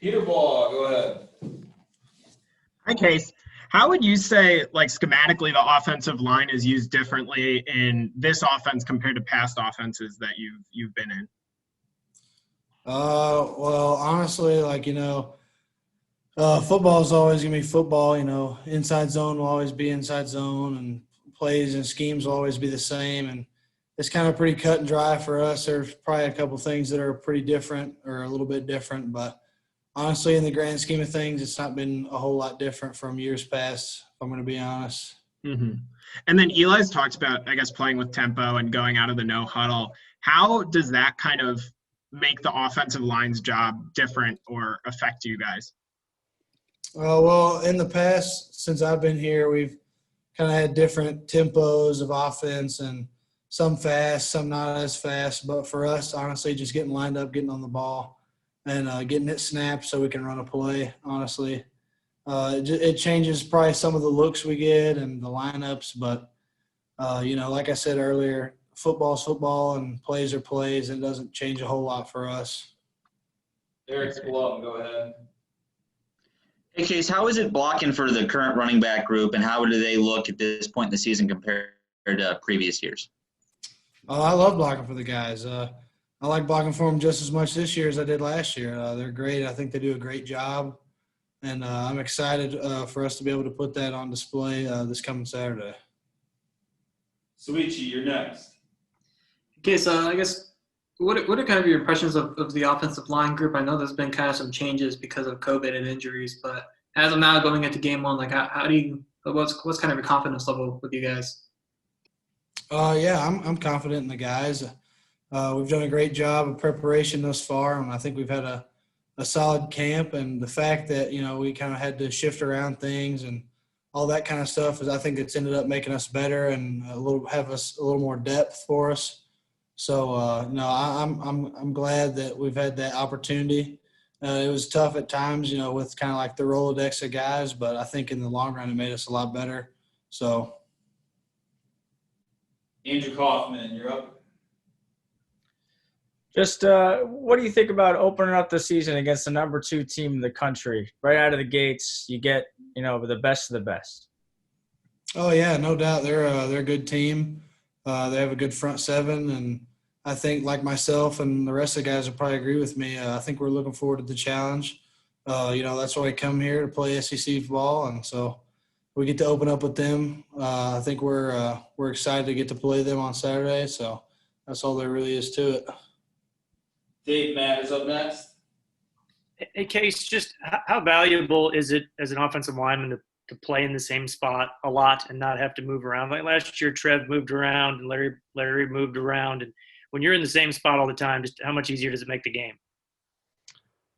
Peter Ball, go ahead. Hi, Case. How would you say, like schematically, the offensive line is used differently in this offense compared to past offenses that you've been in? Well, honestly, football is always going to be football. Inside zone will always be inside zone, and plays and schemes will always be the same. And it's kind of pretty cut and dry for us. There's probably a couple things that are pretty different or a little bit different, but honestly, in the grand scheme of things, it's not been a whole lot different from years past, if I'm going to be honest. hmm And then Eli's talked about, I guess, playing with tempo and going out of the no huddle. How does that kind of make the offensive line's job different or affect you guys? Well, in the past, since I've been here, we've kind of had different tempos of offense and some fast, some not as fast. But for us, honestly, just getting lined up, getting on the ball, and getting it snapped so we can run a play, honestly. It changes probably some of the looks we get and the lineups. But, like I said earlier, football's football and plays are plays. And it doesn't change a whole lot for us. Eric Spillane, go ahead. Hey, Case, how is it blocking for the current running back group, and how do they look at this point in the season compared to previous years? I love blocking for the guys. I like blocking for them just as much this year as I did last year. They're great. I think they do a great job, and I'm excited for us to be able to put that on display this coming Saturday. Suichi, you're next. Okay, so I guess what are kind of your impressions of the offensive line group? I know there's been kind of some changes because of COVID and injuries, but as of now going into game one, like how do you what's kind of your confidence level with you guys? Yeah, I'm confident in the guys. We've done a great job of preparation thus far, and I think we've had a solid camp. And the fact that we kind of had to shift around things and all that kind of stuff I think it's ended up making us better and have us a little more depth for us. So no, I'm glad that we've had that opportunity. It was tough at times, with kind of like the Rolodex of guys, but I think in the long run it made us a lot better. So. Andrew Kaufman, you're up. Just what do you think about opening up the season against the number 2 team in the country? Right out of the gates, you get the best of the best. Oh yeah, no doubt. They're a good team. They have a good front seven, and I think like myself and the rest of the guys will probably agree with me. I think we're looking forward to the challenge. That's why we come here to play SEC ball, and so we get to open up with them. I think we're excited to get to play them on Saturday. So that's all there really is to it. Dave Matt is up next. Hey, Case, just how valuable is it as an offensive lineman to play in the same spot a lot and not have to move around? Like last year, Trev moved around and Larry moved around. And when you're in the same spot all the time, just how much easier does it make the game?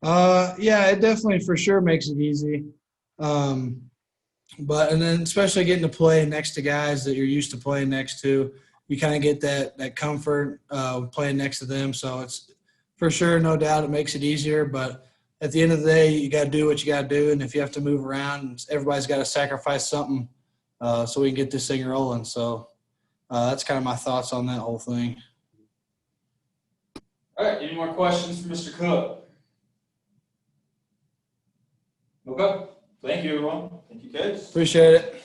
Yeah, it definitely for sure makes it easy. But and then especially getting to play next to guys that you're used to playing next to, you kind of get that comfort playing next to them. So it's for sure, no doubt, it makes it easier. But at the end of the day, you got to do what you got to do, and if you have to move around, everybody's got to sacrifice something so we can get this thing rolling. So that's kind of my thoughts on that whole thing. All right, any more questions for Mr. Cook? Okay, thank you, everyone. Thank you, kids. Appreciate it.